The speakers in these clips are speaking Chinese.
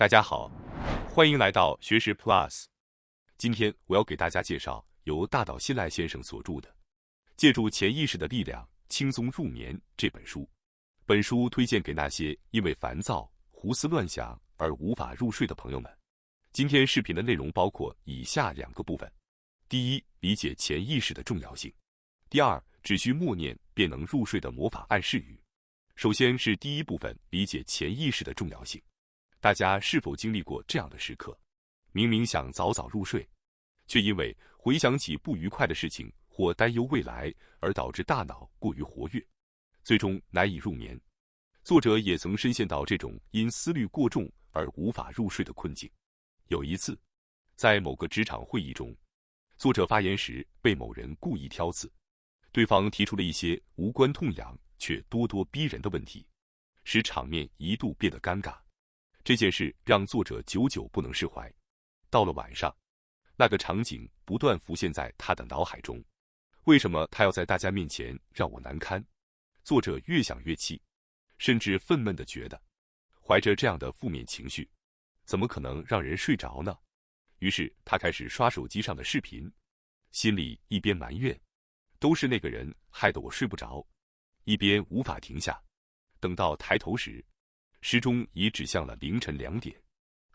大家好，欢迎来到学识 Plus。今天我要给大家介绍由大岛信赖先生所著的《借助潜意识的力量轻松入眠》这本书。本书推荐给那些因为烦躁、胡思乱想而无法入睡的朋友们。今天视频的内容包括以下2个部分：第一，理解潜意识的重要性；第二，只需默念便能入睡的魔法暗示语。首先是第一部分，理解潜意识的重要性。大家是否经历过这样的时刻？明明想早早入睡，却因为回想起不愉快的事情或担忧未来而导致大脑过于活跃，最终难以入眠。作者也曾深陷到这种因思虑过重而无法入睡的困境。有一次，在某个职场会议中，作者发言时被某人故意挑刺，对方提出了一些无关痛痒却咄咄逼人的问题，使场面一度变得尴尬。这件事让作者久久不能释怀。到了晚上，那个场景不断浮现在他的脑海中。为什么他要在大家面前让我难堪？作者越想越气，甚至愤懑地觉得，怀着这样的负面情绪，怎么可能让人睡着呢？于是他开始刷手机上的视频，心里一边埋怨，都是那个人害得我睡不着，一边无法停下。等到抬头时，时钟已指向了凌晨2点。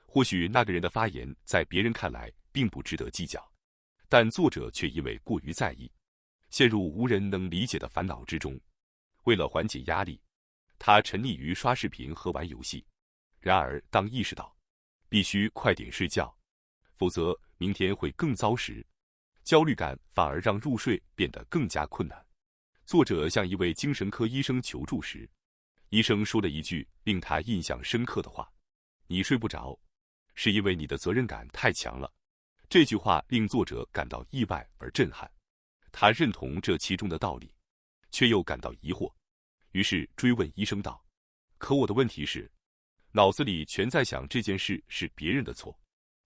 或许那个人的发言在别人看来并不值得计较，但作者却因为过于在意，陷入无人能理解的烦恼之中。为了缓解压力，他沉溺于刷视频和玩游戏。然而当意识到必须快点睡觉，否则明天会更糟时，焦虑感反而让入睡变得更加困难。作者向一位精神科医生求助时，医生说了一句令他印象深刻的话：你睡不着，是因为你的责任感太强了。这句话令作者感到意外而震撼，他认同这其中的道理，却又感到疑惑，于是追问医生道：可我的问题是，脑子里全在想这件事是别人的错，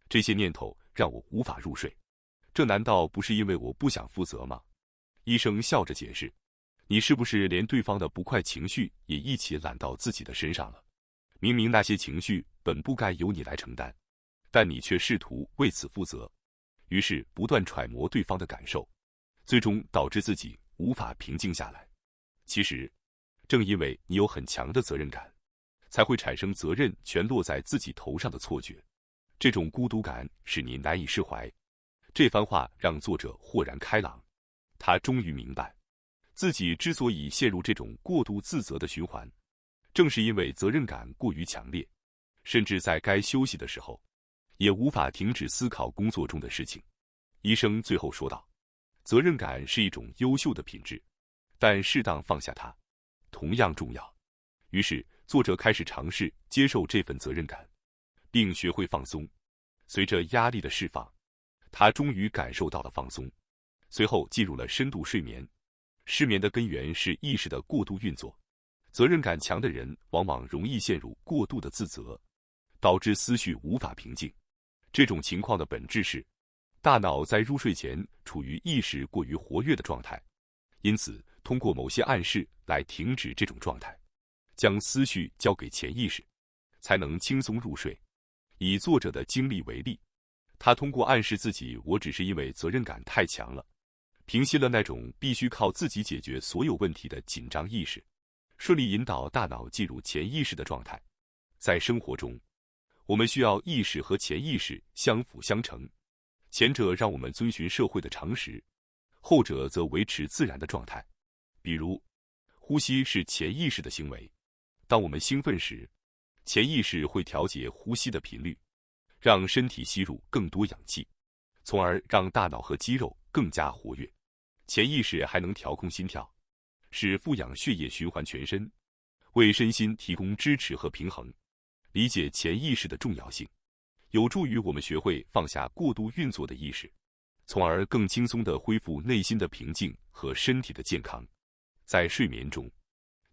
这些念头让我无法入睡，这难道不是因为我不想负责吗？医生笑着解释：你是不是连对方的不快情绪也一起揽到自己的身上了？明明那些情绪本不该由你来承担，但你却试图为此负责，于是不断揣摩对方的感受，最终导致自己无法平静下来。其实，正因为你有很强的责任感，才会产生责任全落在自己头上的错觉，这种孤独感使你难以释怀。这番话让作者豁然开朗，他终于明白，自己之所以陷入这种过度自责的循环，正是因为责任感过于强烈，甚至在该休息的时候，也无法停止思考工作中的事情。医生最后说道：责任感是一种优秀的品质，但适当放下它同样重要。于是作者开始尝试接受这份责任感，并学会放松。随着压力的释放，他终于感受到了放松，随后进入了深度睡眠。失眠的根源是意识的过度运作，责任感强的人往往容易陷入过度的自责，导致思绪无法平静。这种情况的本质是，大脑在入睡前处于意识过于活跃的状态，因此通过某些暗示来停止这种状态，将思绪交给潜意识，才能轻松入睡。以作者的经历为例，他通过暗示自己我只是因为责任感太强了，平息了那种必须靠自己解决所有问题的紧张意识，顺利引导大脑进入潜意识的状态。在生活中，我们需要意识和潜意识相辅相成，前者让我们遵循社会的常识，后者则维持自然的状态。比如，呼吸是潜意识的行为，当我们兴奋时，潜意识会调节呼吸的频率，让身体吸入更多氧气，从而让大脑和肌肉更加活跃。潜意识还能调控心跳，使富氧血液循环全身，为身心提供支持和平衡。理解潜意识的重要性，有助于我们学会放下过度运作的意识，从而更轻松地恢复内心的平静和身体的健康。在睡眠中，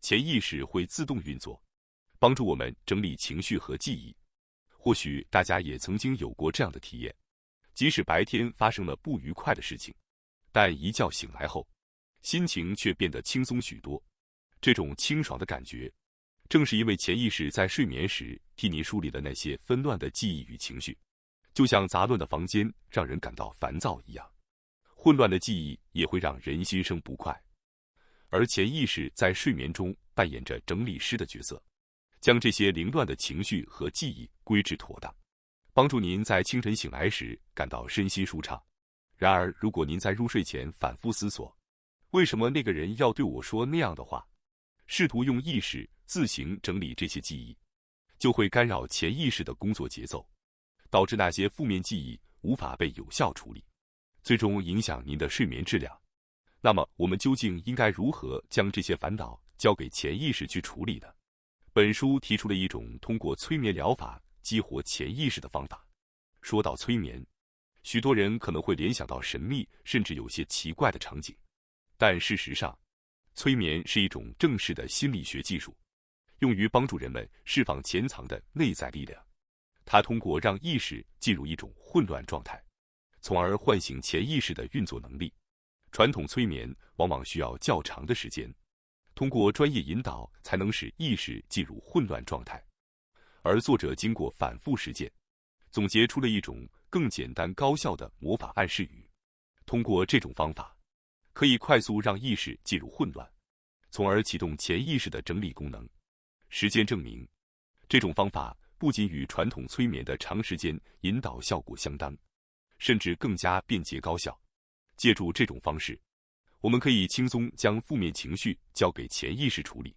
潜意识会自动运作，帮助我们整理情绪和记忆。或许大家也曾经有过这样的体验，即使白天发生了不愉快的事情，但一觉醒来后，心情却变得轻松许多。这种清爽的感觉，正是因为潜意识在睡眠时替你梳理了那些纷乱的记忆与情绪，就像杂乱的房间让人感到烦躁一样，混乱的记忆也会让人心生不快。而潜意识在睡眠中扮演着整理师的角色，将这些凌乱的情绪和记忆归置妥当，帮助您在清晨醒来时感到身心舒畅。然而，如果您在入睡前反复思索，为什么那个人要对我说那样的话，试图用意识自行整理这些记忆，就会干扰潜意识的工作节奏，导致那些负面记忆无法被有效处理，最终影响您的睡眠质量。那么，我们究竟应该如何将这些烦恼交给潜意识去处理呢？本书提出了一种通过催眠疗法激活潜意识的方法。说到催眠，许多人可能会联想到神秘甚至有些奇怪的场景，但事实上，催眠是一种正式的心理学技术，用于帮助人们释放潜藏的内在力量。它通过让意识进入一种混乱状态，从而唤醒潜意识的运作能力。传统催眠往往需要较长的时间，通过专业引导才能使意识进入混乱状态。而作者经过反复实践，总结出了一种更简单高效的魔法暗示语。通过这种方法，可以快速让意识进入混乱，从而启动潜意识的整理功能。实践证明，这种方法不仅与传统催眠的长时间引导效果相当，甚至更加便捷高效。借助这种方式，我们可以轻松将负面情绪交给潜意识处理，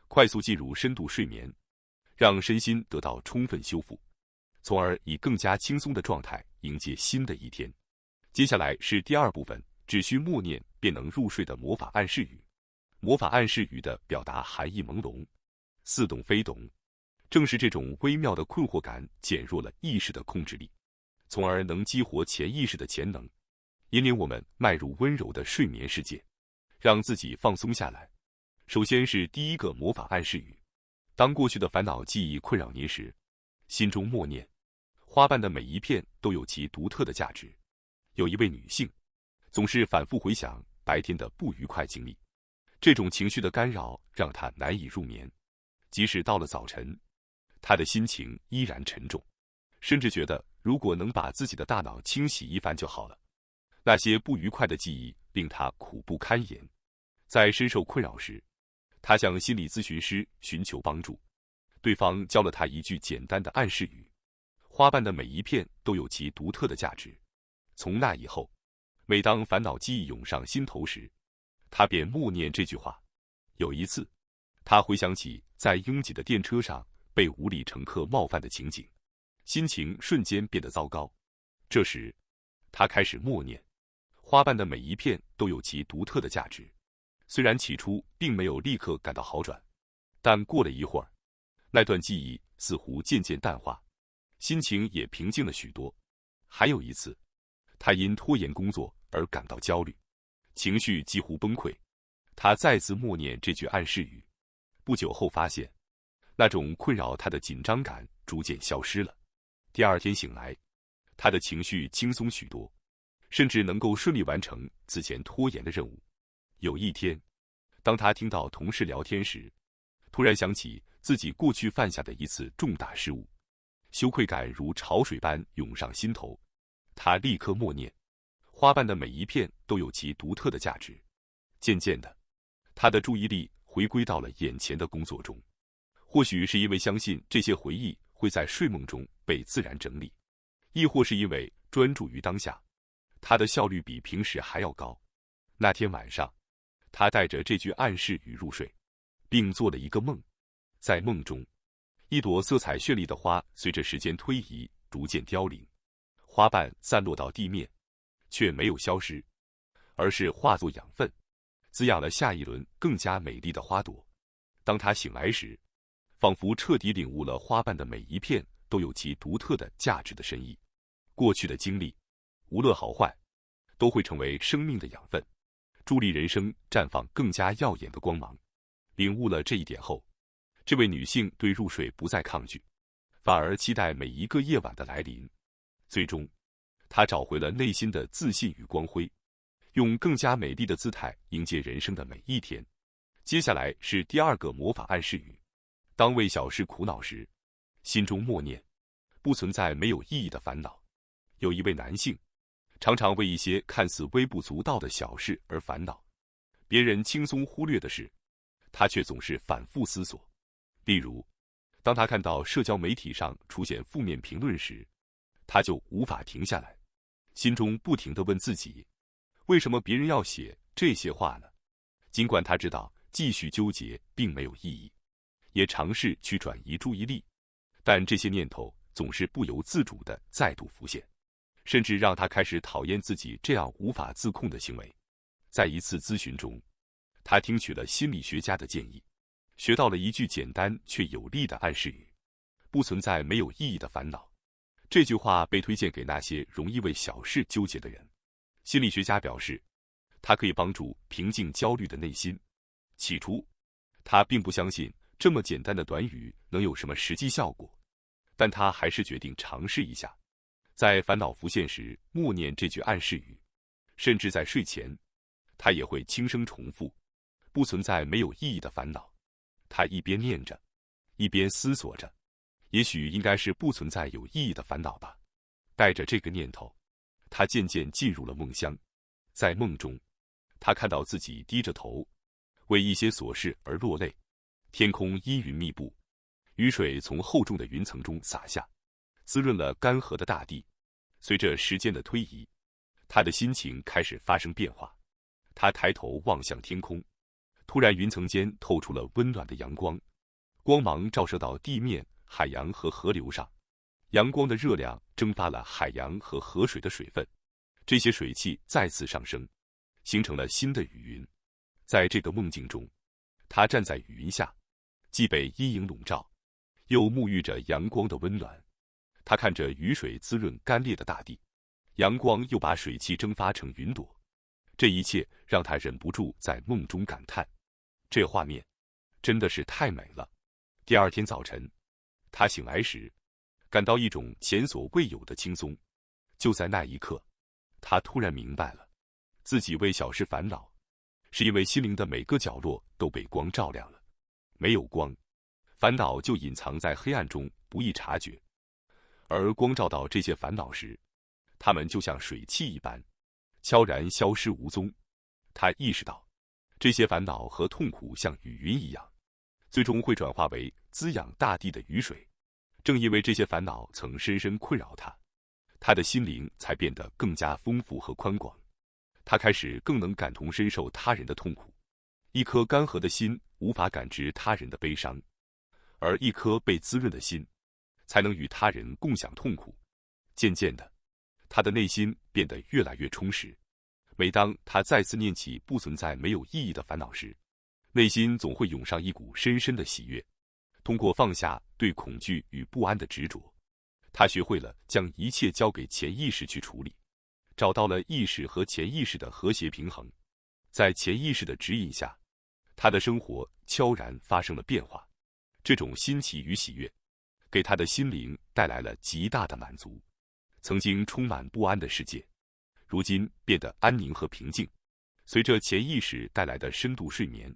快速进入深度睡眠，让身心得到充分修复，从而以更加轻松的状态迎接新的一天。接下来是第二部分，只需默念便能入睡的魔法暗示语。魔法暗示语的表达含义朦胧，似懂非懂，正是这种微妙的困惑感减弱了意识的控制力，从而能激活潜意识的潜能，引领我们迈入温柔的睡眠世界，让自己放松下来。首先是第一个魔法暗示语：当过去的烦恼记忆困扰您时，心中默念，花瓣的每一片都有其独特的价值。有一位女性，总是反复回想白天的不愉快经历，这种情绪的干扰让她难以入眠。即使到了早晨，她的心情依然沉重，甚至觉得如果能把自己的大脑清洗一番就好了。那些不愉快的记忆令她苦不堪言。在深受困扰时，她向心理咨询师寻求帮助，对方教了她一句简单的暗示语：花瓣的每一片都有其独特的价值。从那以后，每当烦恼记忆涌上心头时，她便默念这句话。有一次，她回想起在拥挤的电车上被无理乘客冒犯的情景，心情瞬间变得糟糕。这时，她开始默念，花瓣的每一片都有其独特的价值。虽然起初并没有立刻感到好转，但过了一会儿，那段记忆似乎渐渐淡化，心情也平静了许多。还有一次，他因拖延工作而感到焦虑，情绪几乎崩溃。他再次默念这句暗示语，不久后发现，那种困扰他的紧张感逐渐消失了。第二天醒来，他的情绪轻松许多，甚至能够顺利完成此前拖延的任务。有一天，当他听到同事聊天时，突然想起自己过去犯下的一次重大失误，羞愧感如潮水般涌上心头。他立刻默念，花瓣的每一片都有其独特的价值。渐渐的，他的注意力回归到了眼前的工作中。或许是因为相信这些回忆会在睡梦中被自然整理，亦或是因为专注于当下，他的效率比平时还要高。那天晚上，他带着这句暗示语入睡，并做了一个梦。在梦中，一朵色彩绚丽的花随着时间推移逐渐凋零，花瓣散落到地面，却没有消失，而是化作养分，滋养了下一轮更加美丽的花朵。当他醒来时，仿佛彻底领悟了花瓣的每一片都有其独特的价值的深意。过去的经历，无论好坏，都会成为生命的养分，助力人生绽放更加耀眼的光芒。领悟了这一点后，这位女性对入睡不再抗拒，反而期待每一个夜晚的来临。最终，她找回了内心的自信与光辉，用更加美丽的姿态迎接人生的每一天。接下来是第二个魔法暗示语：当为小事苦恼时，心中默念，不存在没有意义的烦恼。有一位男性，常常为一些看似微不足道的小事而烦恼，别人轻松忽略的事，他却总是反复思索。例如，当他看到社交媒体上出现负面评论时，他就无法停下来，心中不停地问自己，为什么别人要写这些话呢？尽管他知道继续纠结并没有意义，也尝试去转移注意力，但这些念头总是不由自主地再度浮现，甚至让他开始讨厌自己这样无法自控的行为。在一次咨询中，他听取了心理学家的建议，学到了一句简单却有力的暗示语：不存在没有意义的烦恼。这句话被推荐给那些容易为小事纠结的人。心理学家表示，它可以帮助平静焦虑的内心。起初，他并不相信这么简单的短语能有什么实际效果，但他还是决定尝试一下。在烦恼浮现时，默念这句暗示语，甚至在睡前，他也会轻声重复，不存在没有意义的烦恼。他一边念着，一边思索着，也许应该是不存在有意义的烦恼吧。带着这个念头，他渐渐进入了梦乡。在梦中，他看到自己低着头，为一些琐事而落泪。天空阴云密布，雨水从厚重的云层中洒下，滋润了干涸的大地。随着时间的推移，他的心情开始发生变化。他抬头望向天空，突然云层间透出了温暖的阳光，光芒照射到地面、海洋和河流上。阳光的热量蒸发了海洋和河水的水分，这些水汽再次上升，形成了新的雨云。在这个梦境中，他站在雨云下，既被阴影笼罩，又沐浴着阳光的温暖。他看着雨水滋润干裂的大地，阳光又把水汽蒸发成云朵。这一切让他忍不住在梦中感叹，这画面真的是太美了。第二天早晨，他醒来时，感到一种前所未有的轻松。就在那一刻，他突然明白了，自己为小事烦恼，是因为心灵的每个角落都被光照亮了。没有光，烦恼就隐藏在黑暗中，不易察觉。而光照到这些烦恼时，它们就像水汽一般，悄然消失无踪。他意识到，这些烦恼和痛苦像雨云一样，最终会转化为滋养大地的雨水。正因为这些烦恼曾深深困扰他，他的心灵才变得更加丰富和宽广。他开始更能感同身受他人的痛苦。一颗干涸的心无法感知他人的悲伤，而一颗被滋润的心才能与他人共享痛苦。渐渐的，他的内心变得越来越充实。每当他再次念起不存在没有意义的烦恼时，内心总会涌上一股深深的喜悦。通过放下对恐惧与不安的执着，他学会了将一切交给潜意识去处理，找到了意识和潜意识的和谐平衡。在潜意识的指引下，他的生活悄然发生了变化。这种新奇与喜悦，给他的心灵带来了极大的满足。曾经充满不安的世界，如今变得安宁和平静。随着潜意识带来的深度睡眠，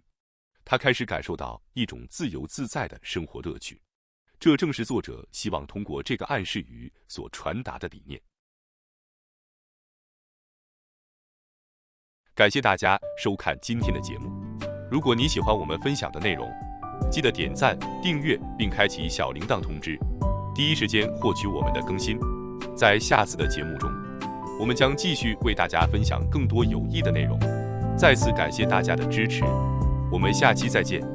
他开始感受到一种自由自在的生活乐趣。这正是作者希望通过这个暗示语所传达的理念。感谢大家收看今天的节目。如果你喜欢我们分享的内容，记得点赞、订阅并开启小铃铛通知，第一时间获取我们的更新。在下次的节目中，我们将继续为大家分享更多有益的内容。再次感谢大家的支持，我们下期再见。